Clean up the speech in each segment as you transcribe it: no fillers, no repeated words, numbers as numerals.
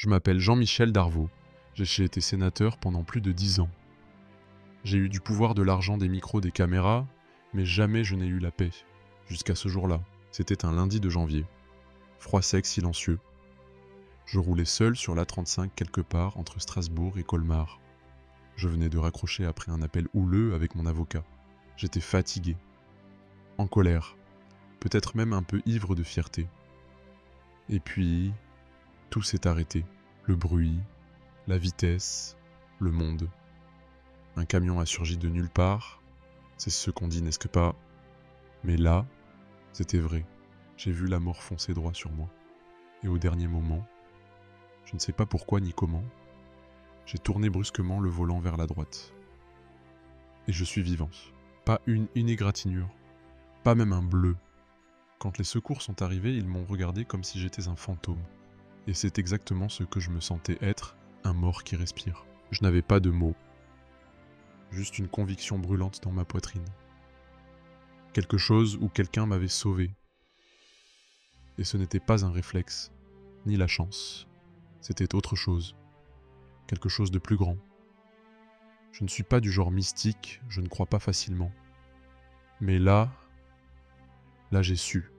Je m'appelle Jean-Michel Darvaux. J'ai été sénateur pendant plus de 10 ans. J'ai eu du pouvoir, de l'argent, des micros, des caméras, mais jamais je n'ai eu la paix. Jusqu'à ce jour-là. C'était un lundi de janvier. Froid sec, silencieux. Je roulais seul sur l'A35 quelque part entre Strasbourg et Colmar. Je venais de raccrocher après un appel houleux avec mon avocat. J'étais fatigué, en colère, peut-être même un peu ivre de fierté. Et puis, tout s'est arrêté. Le bruit, la vitesse, le monde. Un camion a surgi de nulle part, c'est ce qu'on dit, n'est-ce pas? Mais là, c'était vrai. J'ai vu la mort foncer droit sur moi. Et au dernier moment, je ne sais pas pourquoi ni comment, j'ai tourné brusquement le volant vers la droite. Et je suis vivant. Pas une égratignure, pas même un bleu. Quand les secours sont arrivés, ils m'ont regardé comme si j'étais un fantôme. Et c'est exactement ce que je me sentais être, un mort qui respire. Je n'avais pas de mots. Juste une conviction brûlante dans ma poitrine. Quelque chose où quelqu'un m'avait sauvé. Et ce n'était pas un réflexe, ni la chance. C'était autre chose. Quelque chose de plus grand. Je ne suis pas du genre mystique, je ne crois pas facilement. Mais là j'ai su.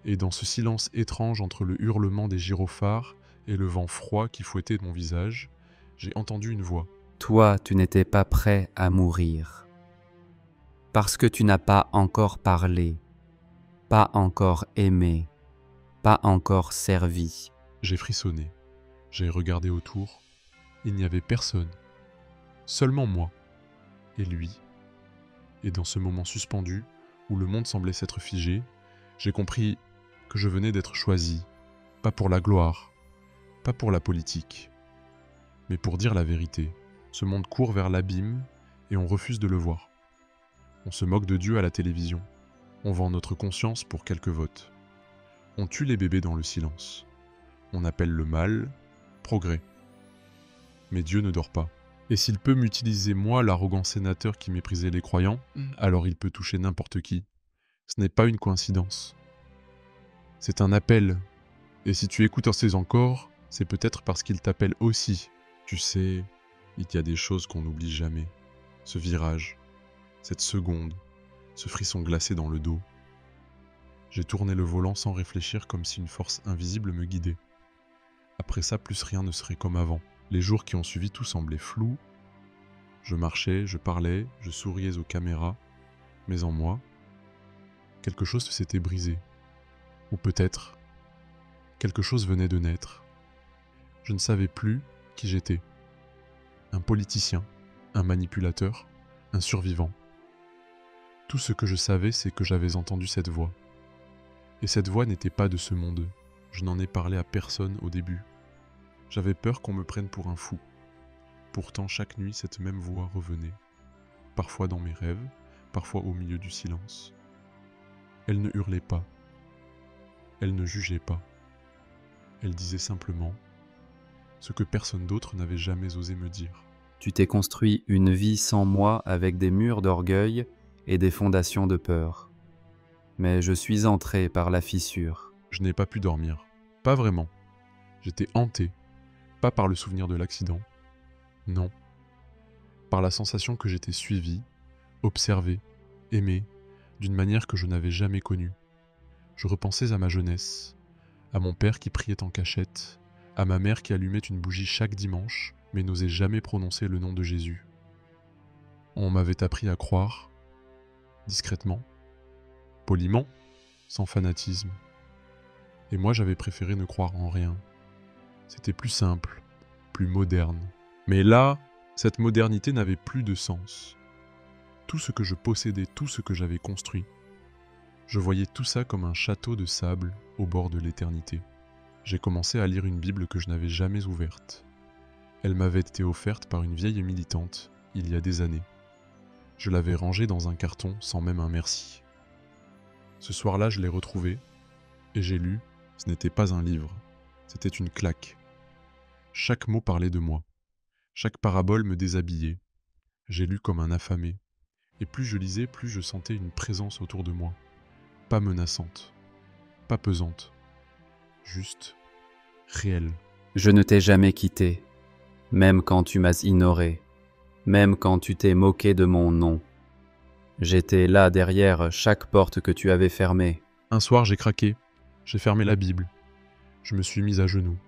Et dans ce silence étrange entre le hurlement des gyrophares et le vent froid qui fouettait mon visage, j'ai entendu une voix. Toi, tu n'étais pas prêt à mourir. Parce que tu n'as pas encore parlé, pas encore aimé, pas encore servi. J'ai frissonné. J'ai regardé autour. Il n'y avait personne. Seulement moi. Et lui. Et dans ce moment suspendu, où le monde semblait s'être figé, j'ai compris que je venais d'être choisi. Pas pour la gloire, pas pour la politique, mais pour dire la vérité. Ce monde court vers l'abîme et on refuse de le voir. On se moque de Dieu à la télévision. On vend notre conscience pour quelques votes. On tue les bébés dans le silence. On appelle le mal progrès. Mais Dieu ne dort pas. Et s'il peut m'utiliser moi, l'arrogant sénateur qui méprisait les croyants, alors il peut toucher n'importe qui. Ce n'est pas une coïncidence. C'est un appel. Et si tu écoutes assez encore, c'est peut-être parce qu'il t'appelle aussi. Tu sais, il y a des choses qu'on n'oublie jamais. Ce virage, cette seconde, ce frisson glacé dans le dos. J'ai tourné le volant sans réfléchir, comme si une force invisible me guidait. Après ça, plus rien ne serait comme avant. Les jours qui ont suivi, tout semblait flou. Je marchais, je parlais, je souriais aux caméras, mais en moi, quelque chose s'était brisé. Ou peut-être, quelque chose venait de naître. Je ne savais plus qui j'étais. Un politicien, un manipulateur, un survivant. Tout ce que je savais, c'est que j'avais entendu cette voix. Et cette voix n'était pas de ce monde. Je n'en ai parlé à personne au début. J'avais peur qu'on me prenne pour un fou. Pourtant, chaque nuit, cette même voix revenait. Parfois dans mes rêves, parfois au milieu du silence. Elle ne hurlait pas. Elle ne jugeait pas. Elle disait simplement ce que personne d'autre n'avait jamais osé me dire. Tu t'es construit une vie sans moi avec des murs d'orgueil et des fondations de peur. Mais je suis entré par la fissure. Je n'ai pas pu dormir. Pas vraiment. J'étais hanté. Pas par le souvenir de l'accident. Non. Par la sensation que j'étais suivi, observé, aimé, d'une manière que je n'avais jamais connue. Je repensais à ma jeunesse, à mon père qui priait en cachette, à ma mère qui allumait une bougie chaque dimanche, mais n'osait jamais prononcer le nom de Jésus. On m'avait appris à croire, discrètement, poliment, sans fanatisme. Et moi j'avais préféré ne croire en rien. C'était plus simple, plus moderne. Mais là, cette modernité n'avait plus de sens. Tout ce que je possédais, tout ce que j'avais construit, je voyais tout ça comme un château de sable au bord de l'éternité. J'ai commencé à lire une Bible que je n'avais jamais ouverte. Elle m'avait été offerte par une vieille militante, il y a des années. Je l'avais rangée dans un carton sans même un merci. Ce soir-là, je l'ai retrouvée, et j'ai lu, ce n'était pas un livre, c'était une claque. Chaque mot parlait de moi. Chaque parabole me déshabillait. J'ai lu comme un affamé. Et plus je lisais, plus je sentais une présence autour de moi. Pas menaçante, pas pesante, juste réelle. Je ne t'ai jamais quitté, même quand tu m'as ignoré, même quand tu t'es moqué de mon nom. J'étais là derrière chaque porte que tu avais fermée. Un soir, j'ai craqué. J'ai fermé la Bible. Je me suis mise à genoux.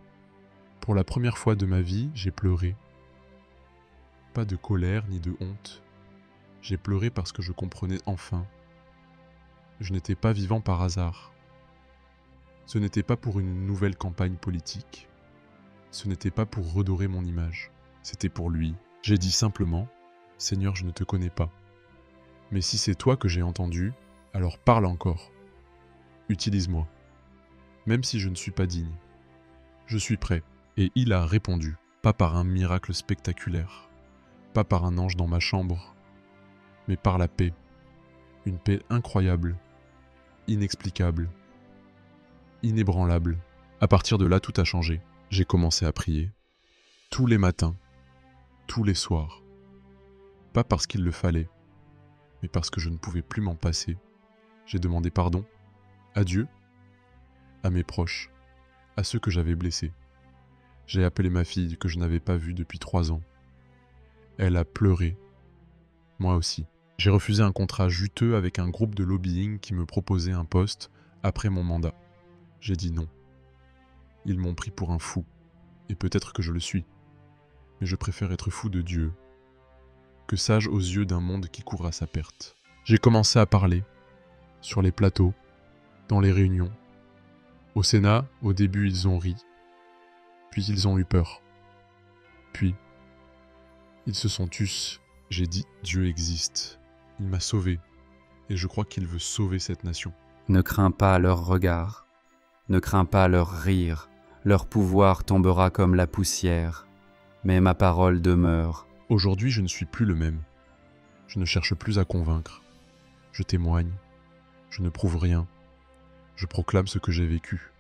Pour la première fois de ma vie, j'ai pleuré. Pas de colère ni de honte. J'ai pleuré parce que je comprenais enfin. Je n'étais pas vivant par hasard. Ce n'était pas pour une nouvelle campagne politique. Ce n'était pas pour redorer mon image. C'était pour lui. J'ai dit simplement, « Seigneur, je ne te connais pas. Mais si c'est toi que j'ai entendu, alors parle encore. Utilise-moi. Même si je ne suis pas digne. Je suis prêt. » Et il a répondu, pas par un miracle spectaculaire, pas par un ange dans ma chambre, mais par la paix. Une paix incroyable, inexplicable, inébranlable. À partir de là, tout a changé. J'ai commencé à prier. Tous les matins, tous les soirs. Pas parce qu'il le fallait, mais parce que je ne pouvais plus m'en passer. J'ai demandé pardon à Dieu, à mes proches, à ceux que j'avais blessés. J'ai appelé ma fille que je n'avais pas vue depuis 3 ans. Elle a pleuré. Moi aussi. J'ai refusé un contrat juteux avec un groupe de lobbying qui me proposait un poste après mon mandat. J'ai dit non. Ils m'ont pris pour un fou. Et peut-être que je le suis. Mais je préfère être fou de Dieu que sage aux yeux d'un monde qui court à sa perte. J'ai commencé à parler. Sur les plateaux, dans les réunions. Au Sénat, au début ils ont ri. Puis ils ont eu peur. Puis, ils se sont tus. J'ai dit, Dieu existe. Il m'a sauvé. Et je crois qu'il veut sauver cette nation. Ne crains pas leur regard, ne crains pas leur rire, leur pouvoir tombera comme la poussière. Mais ma parole demeure. Aujourd'hui, je ne suis plus le même. Je ne cherche plus à convaincre. Je témoigne. Je ne prouve rien. Je proclame ce que j'ai vécu.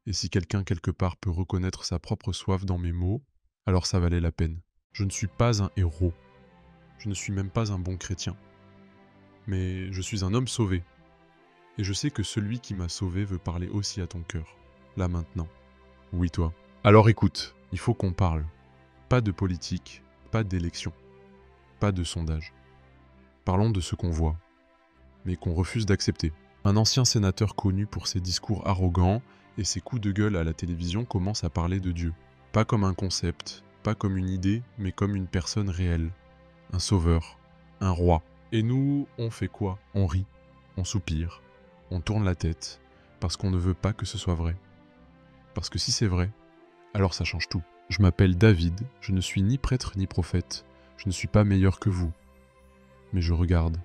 Et si quelqu'un quelque part peut reconnaître sa propre soif dans mes mots, alors ça valait la peine. Je ne suis pas un héros. Je ne suis même pas un bon chrétien. Mais je suis un homme sauvé. Et je sais que celui qui m'a sauvé veut parler aussi à ton cœur. Là maintenant. Oui toi. Alors écoute, il faut qu'on parle. Pas de politique, pas d'élection, pas de sondage. Parlons de ce qu'on voit, mais qu'on refuse d'accepter. Un ancien sénateur connu pour ses discours arrogants et ses coups de gueule à la télévision commence à parler de Dieu. Pas comme un concept, pas comme une idée, mais comme une personne réelle. Un sauveur, un roi. Et nous, on fait quoi? On rit, on soupire, on tourne la tête, parce qu'on ne veut pas que ce soit vrai. Parce que si c'est vrai, alors ça change tout. Je m'appelle David, je ne suis ni prêtre ni prophète, je ne suis pas meilleur que vous. Mais je regarde,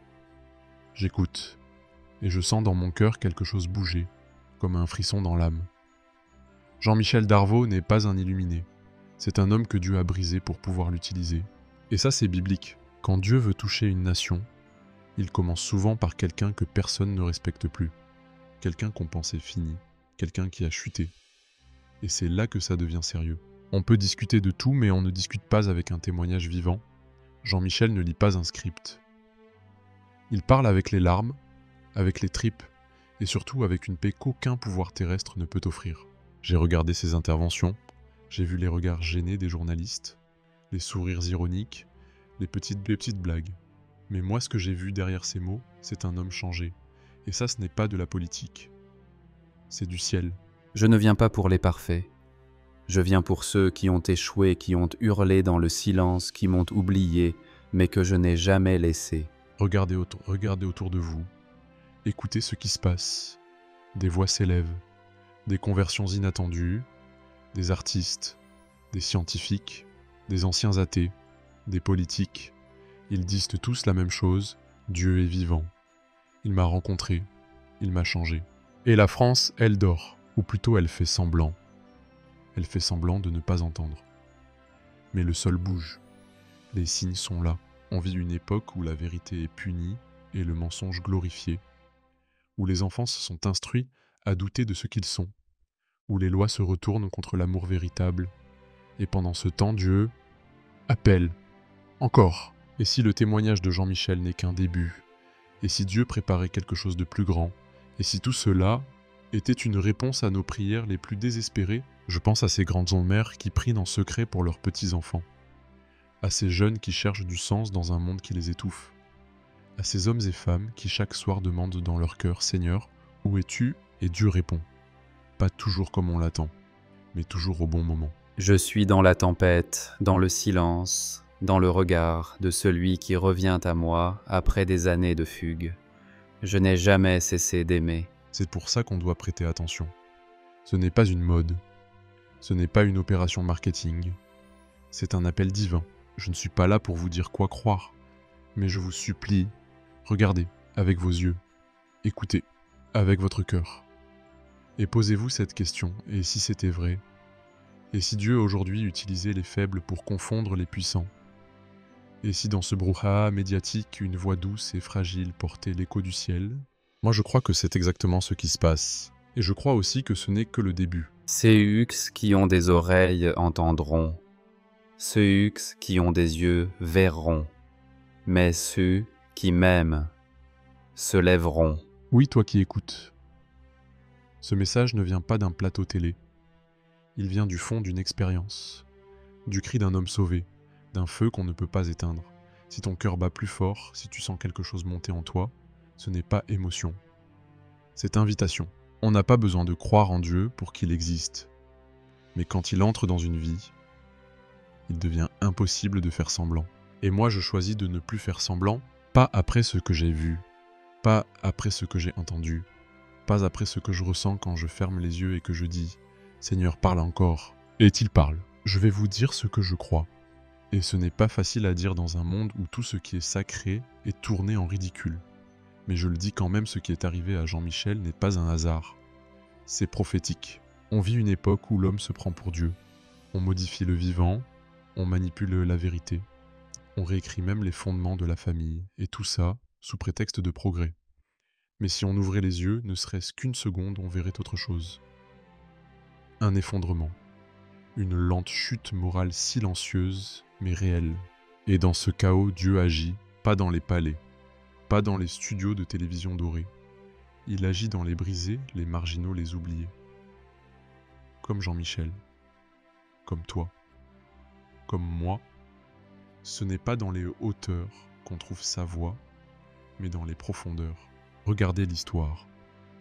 j'écoute, et je sens dans mon cœur quelque chose bouger, comme un frisson dans l'âme. Jean-Michel Darvaux n'est pas un illuminé, c'est un homme que Dieu a brisé pour pouvoir l'utiliser. Et ça c'est biblique. Quand Dieu veut toucher une nation, il commence souvent par quelqu'un que personne ne respecte plus, quelqu'un qu'on pensait fini, quelqu'un qui a chuté. Et c'est là que ça devient sérieux. On peut discuter de tout, mais on ne discute pas avec un témoignage vivant. Jean-Michel ne lit pas un script. Il parle avec les larmes, avec les tripes, et surtout avec une paix qu'aucun pouvoir terrestre ne peut offrir. J'ai regardé ses interventions, j'ai vu les regards gênés des journalistes, les sourires ironiques, les petites blagues. Mais moi, ce que j'ai vu derrière ces mots, c'est un homme changé. Et ça, ce n'est pas de la politique. C'est du ciel. Je ne viens pas pour les parfaits. Je viens pour ceux qui ont échoué, qui ont hurlé dans le silence, qui m'ont oublié, mais que je n'ai jamais laissé. Regardez autour de vous. Écoutez ce qui se passe. Des voix s'élèvent, des conversions inattendues, des artistes, des scientifiques, des anciens athées, des politiques. Ils disent tous la même chose, Dieu est vivant. Il m'a rencontré, il m'a changé. Et la France, elle dort, ou plutôt elle fait semblant. Elle fait semblant de ne pas entendre. Mais le sol bouge. Les signes sont là. On vit une époque où la vérité est punie et le mensonge glorifié, où les enfants se sont instruits à douter de ce qu'ils sont, où les lois se retournent contre l'amour véritable. Et pendant ce temps, Dieu appelle. Encore. Et si le témoignage de Jean-Michel n'est qu'un début? Et si Dieu préparait quelque chose de plus grand? Et si tout cela était une réponse à nos prières les plus désespérées. Je pense à ces grandes-mères qui prient en secret pour leurs petits-enfants, à ces jeunes qui cherchent du sens dans un monde qui les étouffe, à ces hommes et femmes qui chaque soir demandent dans leur cœur « Seigneur, où es-tu » et Dieu répond, pas toujours comme on l'attend, mais toujours au bon moment. Je suis dans la tempête, dans le silence, dans le regard de celui qui revient à moi après des années de fugue. Je n'ai jamais cessé d'aimer. C'est pour ça qu'on doit prêter attention. Ce n'est pas une mode, ce n'est pas une opération marketing, c'est un appel divin. Je ne suis pas là pour vous dire quoi croire, mais je vous supplie, regardez avec vos yeux, écoutez avec votre cœur, et posez-vous cette question, et si c'était vrai? Et si Dieu aujourd'hui utilisait les faibles pour confondre les puissants? Et si dans ce brouhaha médiatique, une voix douce et fragile portait l'écho du ciel? Moi je crois que c'est exactement ce qui se passe, et je crois aussi que ce n'est que le début. Ceux qui ont des oreilles entendront, ceux qui ont des yeux verront, mais ceux qui m'aiment se lèveront. Oui, toi qui écoutes. Ce message ne vient pas d'un plateau télé. Il vient du fond d'une expérience, du cri d'un homme sauvé, d'un feu qu'on ne peut pas éteindre. Si ton cœur bat plus fort, si tu sens quelque chose monter en toi, ce n'est pas émotion. C'est invitation. On n'a pas besoin de croire en Dieu pour qu'il existe. Mais quand il entre dans une vie, il devient impossible de faire semblant. Et moi je choisis de ne plus faire semblant, pas après ce que j'ai vu, pas après ce que j'ai entendu, pas après ce que je ressens quand je ferme les yeux et que je dis « Seigneur, parle encore ». Et il parle. Je vais vous dire ce que je crois. Et ce n'est pas facile à dire dans un monde où tout ce qui est sacré est tourné en ridicule. Mais je le dis quand même, ce qui est arrivé à Jean-Michel n'est pas un hasard. C'est prophétique. On vit une époque où l'homme se prend pour Dieu. On modifie le vivant, on manipule la vérité. On réécrit même les fondements de la famille. Et tout ça sous prétexte de progrès. Mais si on ouvrait les yeux, ne serait-ce qu'une seconde, on verrait autre chose. Un effondrement. Une lente chute morale silencieuse, mais réelle. Et dans ce chaos, Dieu agit, pas dans les palais, pas dans les studios de télévision dorés. Il agit dans les brisés, les marginaux, les oubliés. Comme Jean-Michel, comme toi, comme moi. Ce n'est pas dans les hauteurs qu'on trouve sa voix, mais dans les profondeurs. Regardez l'histoire.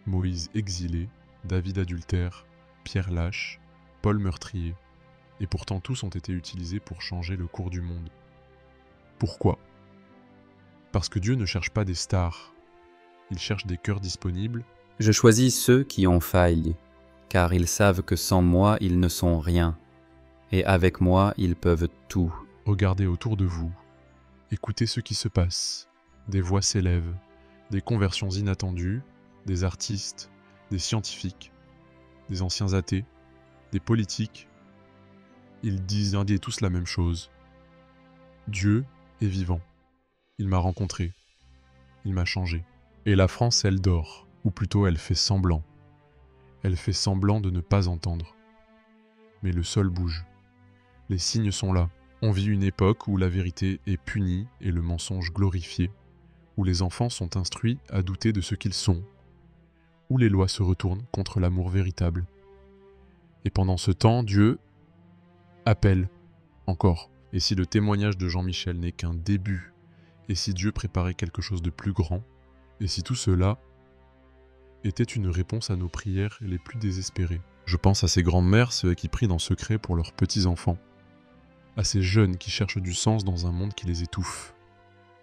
Moïse exilé, David adultère, Pierre lâche, Paul meurtrier. Et pourtant tous ont été utilisés pour changer le cours du monde. Pourquoi? Parce que Dieu ne cherche pas des stars. Il cherche des cœurs disponibles. Je choisis ceux qui ont failli, car ils savent que sans moi ils ne sont rien, et avec moi ils peuvent tout. Regardez autour de vous. Écoutez ce qui se passe. Des voix s'élèvent, des conversions inattendues, des artistes, des scientifiques, des anciens athées, des politiques. Ils disent tous la même chose. Dieu est vivant. Il m'a rencontré. Il m'a changé. Et la France, elle dort, ou plutôt elle fait semblant. Elle fait semblant de ne pas entendre. Mais le sol bouge. Les signes sont là. On vit une époque où la vérité est punie et le mensonge glorifié, où les enfants sont instruits à douter de ce qu'ils sont, où les lois se retournent contre l'amour véritable. Et pendant ce temps, Dieu appelle encore. Et si le témoignage de Jean-Michel n'est qu'un début, et si Dieu préparait quelque chose de plus grand, et si tout cela était une réponse à nos prières les plus désespérées. Je pense à ces grandes-mères, ceux qui prient en secret pour leurs petits-enfants, à ces jeunes qui cherchent du sens dans un monde qui les étouffe,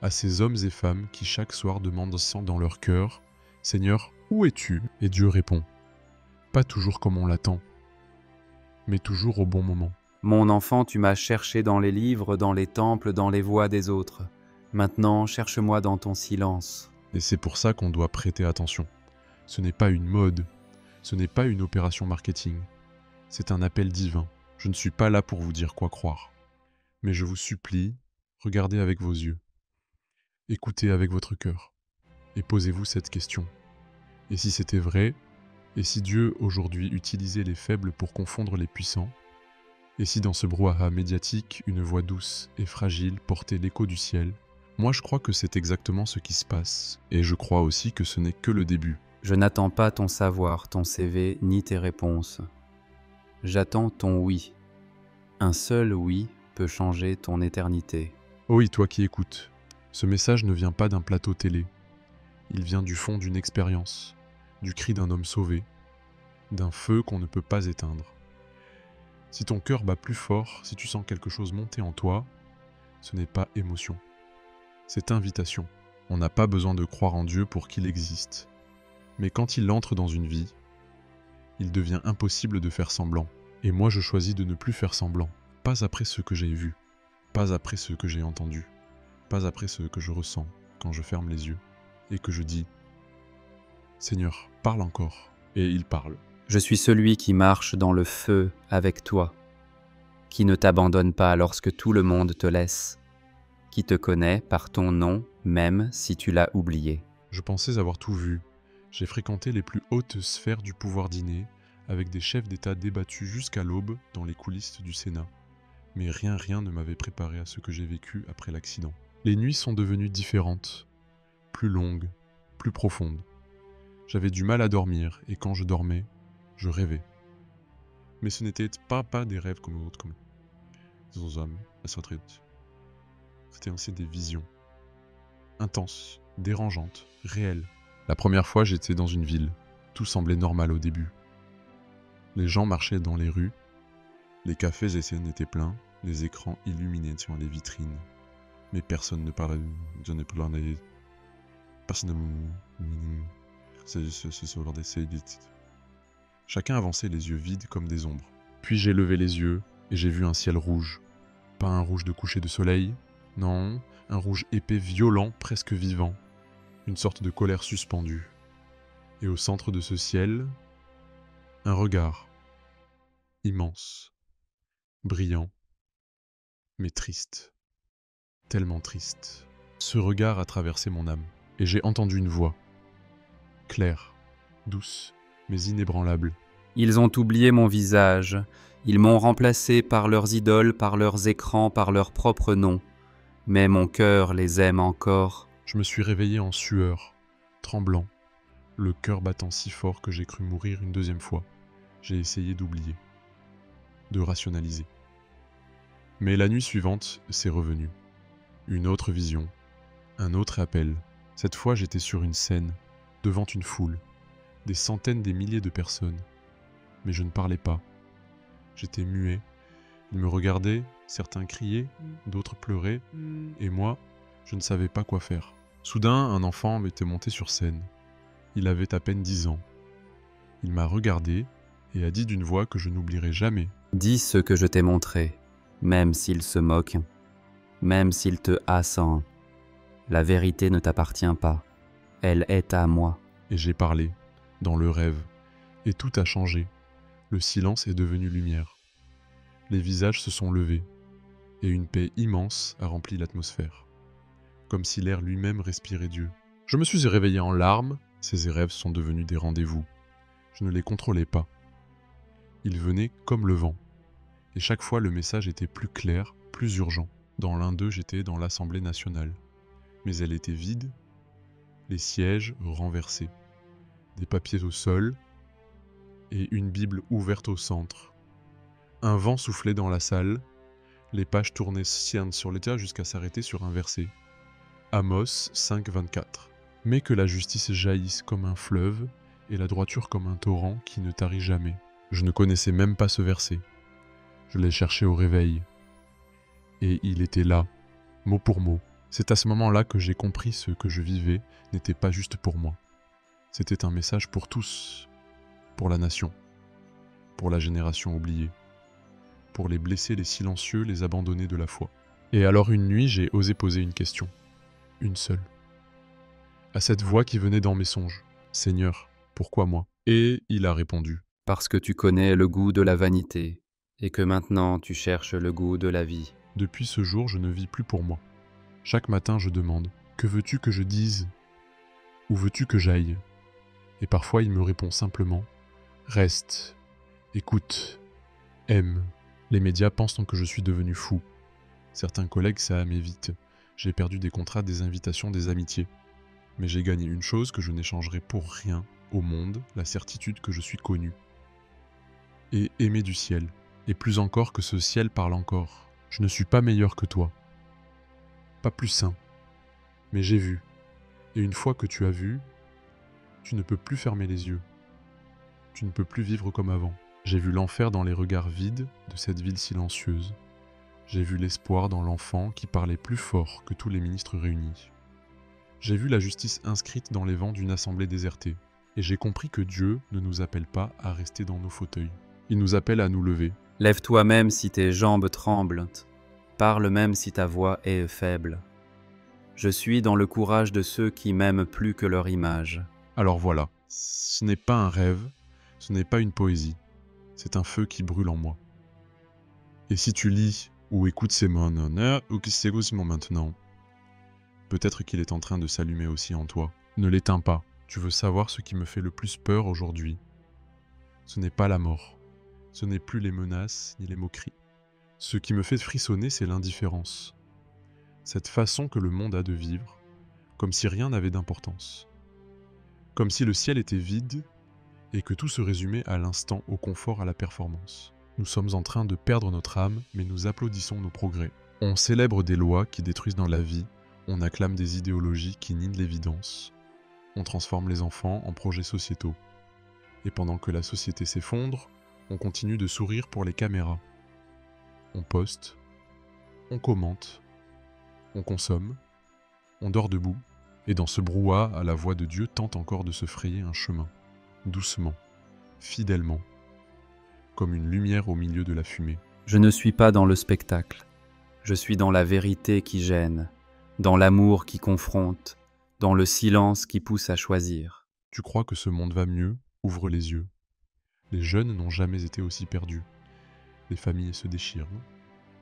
à ces hommes et femmes qui chaque soir demandent dans leur cœur « Seigneur, où es-tu » Et Dieu répond, pas toujours comme on l'attend, mais toujours au bon moment. Mon enfant, tu m'as cherché dans les livres, dans les temples, dans les voies des autres. Maintenant, cherche-moi dans ton silence. Et c'est pour ça qu'on doit prêter attention. Ce n'est pas une mode, ce n'est pas une opération marketing. C'est un appel divin. Je ne suis pas là pour vous dire quoi croire. Mais je vous supplie, regardez avec vos yeux. Écoutez avec votre cœur. Et posez-vous cette question. Et si c'était vrai? Et si Dieu aujourd'hui utilisait les faibles pour confondre les puissants? Et si dans ce brouhaha médiatique, une voix douce et fragile portait l'écho du ciel? Moi je crois que c'est exactement ce qui se passe. Et je crois aussi que ce n'est que le début. Je n'attends pas ton savoir, ton CV, ni tes réponses. J'attends ton oui. Un seul oui peut changer ton éternité. Oh oui, toi qui écoutes, ce message ne vient pas d'un plateau télé. Il vient du fond d'une expérience, du cri d'un homme sauvé, d'un feu qu'on ne peut pas éteindre. Si ton cœur bat plus fort, si tu sens quelque chose monter en toi, ce n'est pas émotion, c'est invitation. On n'a pas besoin de croire en Dieu pour qu'il existe. Mais quand il entre dans une vie, il devient impossible de faire semblant. Et moi je choisis de ne plus faire semblant, pas après ce que j'ai vu, pas après ce que j'ai entendu, pas après ce que je ressens quand je ferme les yeux et que je dis « Seigneur, parle encore ». Et il parle. Je suis celui qui marche dans le feu avec toi, qui ne t'abandonne pas lorsque tout le monde te laisse, qui te connaît par ton nom même si tu l'as oublié. Je pensais avoir tout vu. J'ai fréquenté les plus hautes sphères du pouvoir dîner, avec des chefs d'État débattus jusqu'à l'aube dans les coulisses du Sénat. Mais rien ne m'avait préparé à ce que j'ai vécu après l'accident. Les nuits sont devenues différentes, plus longues, plus profondes. J'avais du mal à dormir, et quand je dormais, je rêvais. Mais ce n'était pas des rêves comme d'autres, comme les hommes, la retraite. C'était aussi des visions. Intenses, dérangeantes, réelles. La première fois, j'étais dans une ville. Tout semblait normal au début. Les gens marchaient dans les rues, les cafés et scènes étaient pleins, les écrans illuminaient sur les vitrines. Mais personne ne parlait, personne ne... Chacun avançait les yeux vides comme des ombres. Puis j'ai levé les yeux et j'ai vu un ciel rouge. Pas un rouge de coucher de soleil, non, un rouge épais violent, presque vivant. Une sorte de colère suspendue. Et au centre de ce ciel, un regard. Immense. Brillant. Mais triste. Tellement triste. Ce regard a traversé mon âme. Et j'ai entendu une voix. Claire, douce, mais inébranlable. Ils ont oublié mon visage, ils m'ont remplacé par leurs idoles, par leurs écrans, par leurs propres noms. Mais mon cœur les aime encore. Je me suis réveillé en sueur, tremblant, le cœur battant si fort que j'ai cru mourir une deuxième fois. J'ai essayé d'oublier, de rationaliser. Mais la nuit suivante, c'est revenu. Une autre vision, un autre appel. Cette fois, j'étais sur une scène, devant une foule, des centaines, des milliers de personnes. Mais je ne parlais pas. J'étais muet. Ils me regardaient, certains criaient, d'autres pleuraient, et moi, je ne savais pas quoi faire. Soudain, un enfant m'était monté sur scène. Il avait à peine 10 ans. Il m'a regardé et a dit d'une voix que je n'oublierai jamais. Dis ce que je t'ai montré, même s'il se moque, même s'il te hasse. La vérité ne t'appartient pas, elle est à moi. Et j'ai parlé, dans le rêve, et tout a changé. Le silence est devenu lumière. Les visages se sont levés, et une paix immense a rempli l'atmosphère, comme si l'air lui-même respirait Dieu. Je me suis réveillé en larmes, ces rêves sont devenus des rendez-vous. Je ne les contrôlais pas. Ils venaient comme le vent, et chaque fois le message était plus clair, plus urgent. Dans l'un d'eux, j'étais dans l'Assemblée nationale, mais elle était vide, les sièges renversés, des papiers au sol, et une Bible ouverte au centre. Un vent soufflait dans la salle, les pages tournaient sur les terres jusqu'à s'arrêter sur un verset. Amos 5, 24. Mais que la justice jaillisse comme un fleuve, et la droiture comme un torrent qui ne tarit jamais. Je ne connaissais même pas ce verset. Je l'ai cherché au réveil. Et il était là, mot pour mot. C'est à ce moment-là que j'ai compris ce que je vivais n'était pas juste pour moi. C'était un message pour tous, pour la nation, pour la génération oubliée, pour les blessés, les silencieux, les abandonnés de la foi. Et alors une nuit, j'ai osé poser une question, une seule, à cette voix qui venait dans mes songes. Seigneur, pourquoi moi ? Et il a répondu. Parce que tu connais le goût de la vanité, et que maintenant tu cherches le goût de la vie. Depuis ce jour, je ne vis plus pour moi. Chaque matin, je demande, que veux-tu que je dise ? Où veux-tu que j'aille ? Et parfois, il me répond simplement, reste, écoute, aime. Les médias pensent que je suis devenu fou. Certains collègues, ça a m'évite. J'ai perdu des contrats, des invitations, des amitiés. Mais j'ai gagné une chose que je n'échangerai pour rien, au monde la certitude que je suis connu et aimé du ciel. Et plus encore que ce ciel parle encore. Je ne suis pas meilleur que toi, pas plus saint, mais j'ai vu. Et une fois que tu as vu, tu ne peux plus fermer les yeux. Tu ne peux plus vivre comme avant. J'ai vu l'enfer dans les regards vides de cette ville silencieuse. J'ai vu l'espoir dans l'enfant qui parlait plus fort que tous les ministres réunis. J'ai vu la justice inscrite dans les vents d'une assemblée désertée. Et j'ai compris que Dieu ne nous appelle pas à rester dans nos fauteuils. Il nous appelle à nous lever. Lève-toi même si tes jambes tremblent, parle même si ta voix est faible. Je suis dans le courage de ceux qui m'aiment plus que leur image. Alors voilà, ce n'est pas un rêve, ce n'est pas une poésie, c'est un feu qui brûle en moi. Et si tu lis ou écoutes ces mots ou qui s'égousent maintenant, peut-être qu'il est en train de s'allumer aussi en toi. Ne l'éteins pas, tu veux savoir ce qui me fait le plus peur aujourd'hui. Ce n'est pas la mort, ce n'est plus les menaces ni les moqueries. Ce qui me fait frissonner, c'est l'indifférence. Cette façon que le monde a de vivre, comme si rien n'avait d'importance. Comme si le ciel était vide et que tout se résumait à l'instant, au confort, à la performance. Nous sommes en train de perdre notre âme, mais nous applaudissons nos progrès. On célèbre des lois qui détruisent dans la vie, on acclame des idéologies qui nient l'évidence. On transforme les enfants en projets sociétaux. Et pendant que la société s'effondre, on continue de sourire pour les caméras. On poste, on commente, on consomme, on dort debout, et dans ce brouhaha, la voix de Dieu tente encore de se frayer un chemin, doucement, fidèlement, comme une lumière au milieu de la fumée. Je ne suis pas dans le spectacle. Je suis dans la vérité qui gêne, dans l'amour qui confronte, dans le silence qui pousse à choisir. Tu crois que ce monde va mieux? Ouvre les yeux. Les jeunes n'ont jamais été aussi perdus. Les familles se déchirent.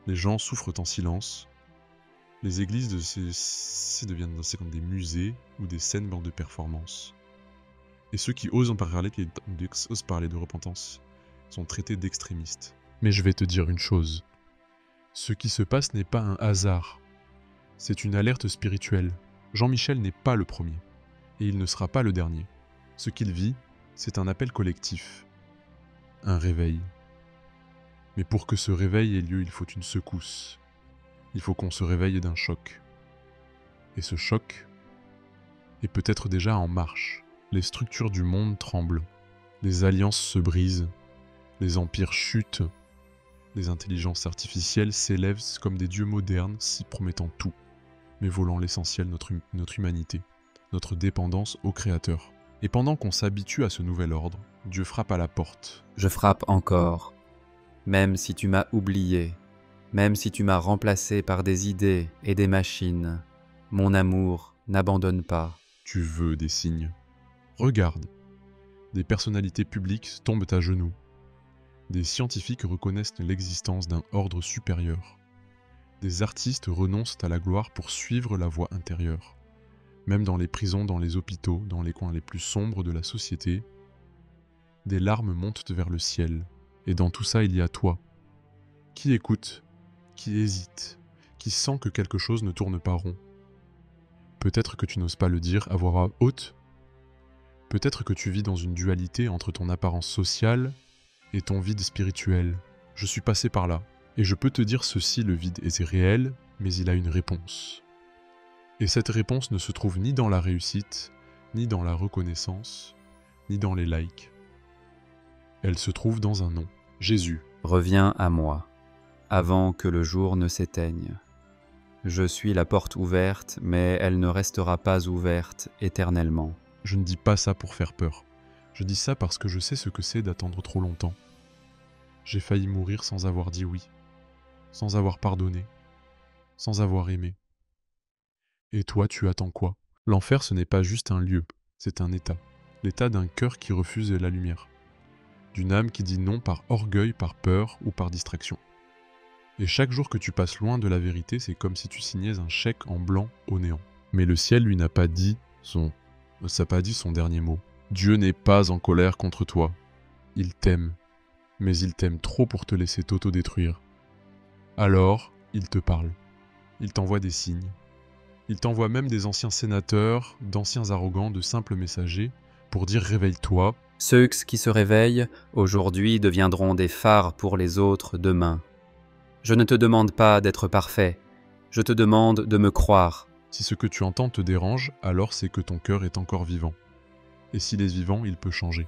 Les gens souffrent en silence. Les églises deviennent comme des musées ou des scènes de performance. Et ceux qui osent parler de repentance sont traités d'extrémistes. Mais je vais te dire une chose. Ce qui se passe n'est pas un hasard. C'est une alerte spirituelle. Jean-Michel n'est pas le premier. Et il ne sera pas le dernier. Ce qu'il vit, c'est un appel collectif. Un réveil. Mais pour que ce réveil ait lieu, il faut une secousse. Il faut qu'on se réveille d'un choc. Et ce choc est peut-être déjà en marche. Les structures du monde tremblent. Les alliances se brisent. Les empires chutent. Les intelligences artificielles s'élèvent comme des dieux modernes, s'y promettant tout, mais volant l'essentiel, notre humanité, notre dépendance au Créateur. Et pendant qu'on s'habitue à ce nouvel ordre, Dieu frappe à la porte. Je frappe encore, même si tu m'as oublié, même si tu m'as remplacé par des idées et des machines. Mon amour n'abandonne pas. Tu veux des signes. Regarde. Des personnalités publiques tombent à genoux. Des scientifiques reconnaissent l'existence d'un ordre supérieur. Des artistes renoncent à la gloire pour suivre la voie intérieure. Même dans les prisons, dans les hôpitaux, dans les coins les plus sombres de la société, des larmes montent vers le ciel. Et dans tout ça, il y a toi, qui écoute, qui hésite, qui sent que quelque chose ne tourne pas rond. Peut-être que tu n'oses pas le dire à voix haute. Peut-être que tu vis dans une dualité entre ton apparence sociale et ton vide spirituel. Je suis passé par là, et je peux te dire ceci, le vide est réel, mais il a une réponse. Et cette réponse ne se trouve ni dans la réussite, ni dans la reconnaissance, ni dans les likes. Elle se trouve dans un nom, Jésus. Reviens à moi, avant que le jour ne s'éteigne. Je suis la porte ouverte, mais elle ne restera pas ouverte éternellement. Je ne dis pas ça pour faire peur. Je dis ça parce que je sais ce que c'est d'attendre trop longtemps. J'ai failli mourir sans avoir dit oui, sans avoir pardonné, sans avoir aimé. Et toi, tu attends quoi? L'enfer, ce n'est pas juste un lieu, c'est un état. L'état d'un cœur qui refuse la lumière. D'une âme qui dit non par orgueil, par peur ou par distraction. Et chaque jour que tu passes loin de la vérité, c'est comme si tu signais un chèque en blanc au néant. Mais le ciel, lui, n'a pas dit son dernier mot. Dieu n'est pas en colère contre toi. Il t'aime. Mais il t'aime trop pour te laisser t'autodétruire. Alors, il te parle. Il t'envoie des signes. Il t'envoie même des anciens sénateurs, d'anciens arrogants, de simples messagers, pour dire réveille-toi. Ceux qui se réveillent aujourd'hui deviendront des phares pour les autres demain. Je ne te demande pas d'être parfait, je te demande de me croire. Si ce que tu entends te dérange, alors c'est que ton cœur est encore vivant. Et s'il est vivant, il peut changer.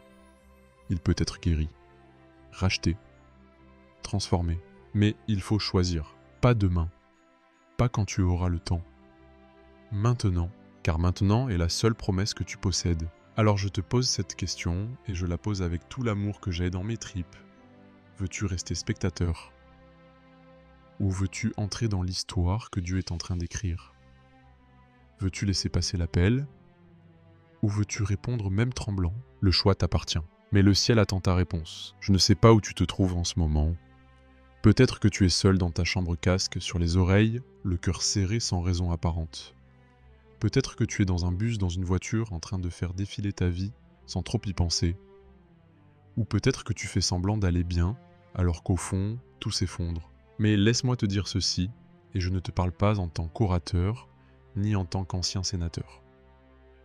Il peut être guéri, racheté, transformé. Mais il faut choisir, pas demain, pas quand tu auras le temps. Maintenant, car maintenant est la seule promesse que tu possèdes. Alors je te pose cette question, et je la pose avec tout l'amour que j'ai dans mes tripes. Veux-tu rester spectateur? Ou veux-tu entrer dans l'histoire que Dieu est en train d'écrire? Veux-tu laisser passer l'appel? Ou veux-tu répondre même tremblant? Le choix t'appartient. Mais le ciel attend ta réponse. Je ne sais pas où tu te trouves en ce moment. Peut-être que tu es seul dans ta chambre casque, sur les oreilles, le cœur serré sans raison apparente. Peut-être que tu es dans un bus, dans une voiture, en train de faire défiler ta vie, sans trop y penser. Ou peut-être que tu fais semblant d'aller bien, alors qu'au fond, tout s'effondre. Mais laisse-moi te dire ceci, et je ne te parle pas en tant qu'orateur, ni en tant qu'ancien sénateur.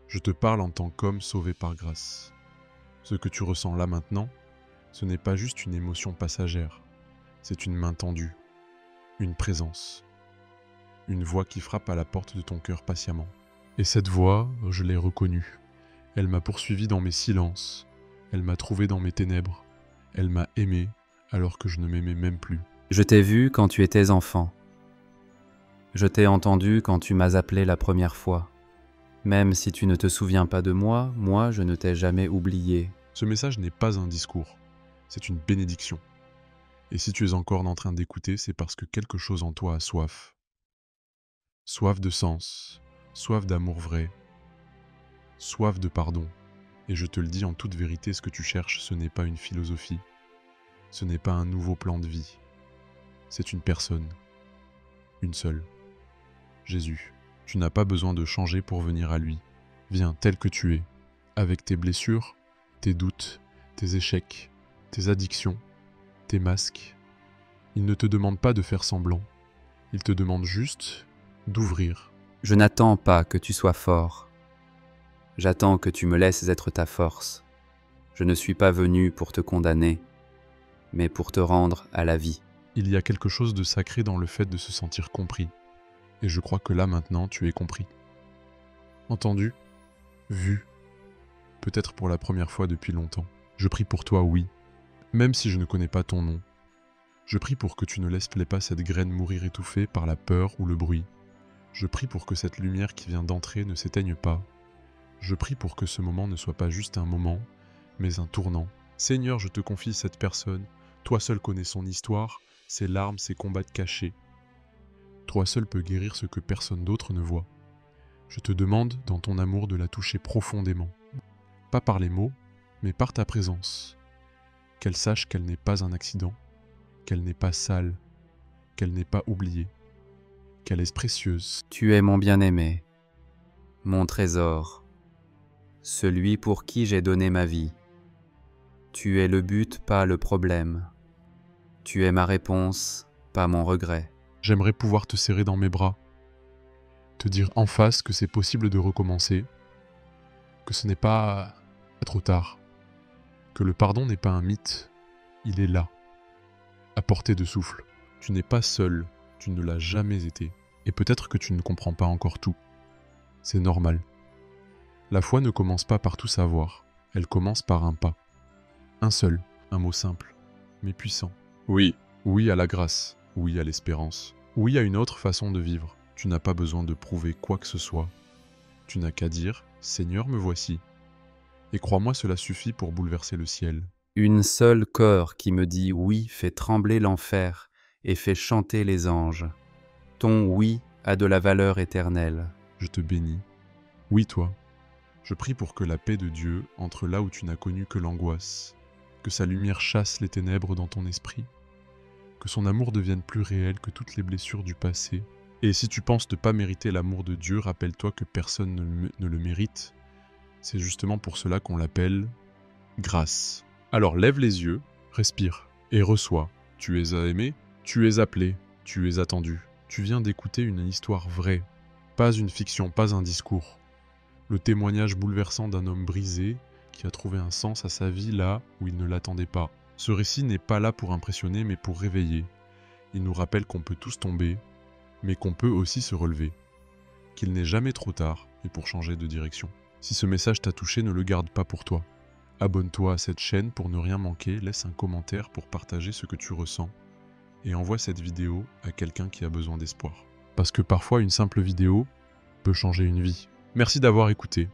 Je te parle en tant qu'homme sauvé par grâce. Ce que tu ressens là maintenant, ce n'est pas juste une émotion passagère, c'est une main tendue, une présence, une voix qui frappe à la porte de ton cœur patiemment. Et cette voix, je l'ai reconnue. Elle m'a poursuivi dans mes silences, elle m'a trouvé dans mes ténèbres, elle m'a aimé alors que je ne m'aimais même plus. Je t'ai vu quand tu étais enfant. Je t'ai entendu quand tu m'as appelé la première fois. Même si tu ne te souviens pas de moi, moi je ne t'ai jamais oublié. Ce message n'est pas un discours, c'est une bénédiction. Et si tu es encore en train d'écouter, c'est parce que quelque chose en toi a soif. Soif de sens, soif d'amour vrai, soif de pardon. Et je te le dis en toute vérité, ce que tu cherches, ce n'est pas une philosophie, ce n'est pas un nouveau plan de vie. C'est une personne, une seule, Jésus. Tu n'as pas besoin de changer pour venir à lui. Viens tel que tu es, avec tes blessures, tes doutes, tes échecs, tes addictions, tes masques. Il ne te demande pas de faire semblant, il te demande juste d'ouvrir. Je n'attends pas que tu sois fort. J'attends que tu me laisses être ta force. Je ne suis pas venu pour te condamner, mais pour te rendre à la vie. Il y a quelque chose de sacré dans le fait de se sentir compris. Et je crois que là maintenant tu es compris. Entendu, vu, peut-être pour la première fois depuis longtemps. Je prie pour toi, oui, même si je ne connais pas ton nom. Je prie pour que tu ne laisses pas cette graine mourir étouffée par la peur ou le bruit. Je prie pour que cette lumière qui vient d'entrer ne s'éteigne pas. Je prie pour que ce moment ne soit pas juste un moment, mais un tournant. Seigneur, je te confie cette personne. Toi seul connais son histoire, ses larmes, ses combats cachés. Toi seul peux guérir ce que personne d'autre ne voit. Je te demande, dans ton amour, de la toucher profondément. Pas par les mots, mais par ta présence. Qu'elle sache qu'elle n'est pas un accident, qu'elle n'est pas sale, qu'elle n'est pas oubliée, qu'elle est précieuse. Tu es mon bien-aimé, mon trésor, celui pour qui j'ai donné ma vie. Tu es le but, pas le problème. Tu es ma réponse, pas mon regret. J'aimerais pouvoir te serrer dans mes bras, te dire en face que c'est possible de recommencer, que ce n'est pas trop tard, que le pardon n'est pas un mythe, il est là, à portée de souffle. Tu n'es pas seul, tu ne l'as jamais été, et peut-être que tu ne comprends pas encore tout. C'est normal. La foi ne commence pas par tout savoir, elle commence par un pas. Un seul, un mot simple, mais puissant. Oui, oui à la grâce. Oui à l'espérance. Oui à une autre façon de vivre. Tu n'as pas besoin de prouver quoi que ce soit. Tu n'as qu'à dire « Seigneur, me voici ». Et crois-moi, cela suffit pour bouleverser le ciel. Une seule cœur qui me dit oui fait trembler l'enfer et fait chanter les anges. Ton oui a de la valeur éternelle. Je te bénis. Oui, toi. Je prie pour que la paix de Dieu entre là où tu n'as connu que l'angoisse, que sa lumière chasse les ténèbres dans ton esprit, que son amour devienne plus réel que toutes les blessures du passé. Et si tu penses ne pas mériter l'amour de Dieu, rappelle-toi que personne ne le mérite. C'est justement pour cela qu'on l'appelle grâce. Alors lève les yeux, respire et reçois. Tu es aimé, tu es appelé, tu es attendu. Tu viens d'écouter une histoire vraie, pas une fiction, pas un discours. Le témoignage bouleversant d'un homme brisé, qui a trouvé un sens à sa vie là où il ne l'attendait pas. Ce récit n'est pas là pour impressionner mais pour réveiller. Il nous rappelle qu'on peut tous tomber, mais qu'on peut aussi se relever. Qu'il n'est jamais trop tard et pour changer de direction. Si ce message t'a touché, ne le garde pas pour toi. Abonne-toi à cette chaîne pour ne rien manquer, laisse un commentaire pour partager ce que tu ressens et envoie cette vidéo à quelqu'un qui a besoin d'espoir. Parce que parfois une simple vidéo peut changer une vie. Merci d'avoir écouté.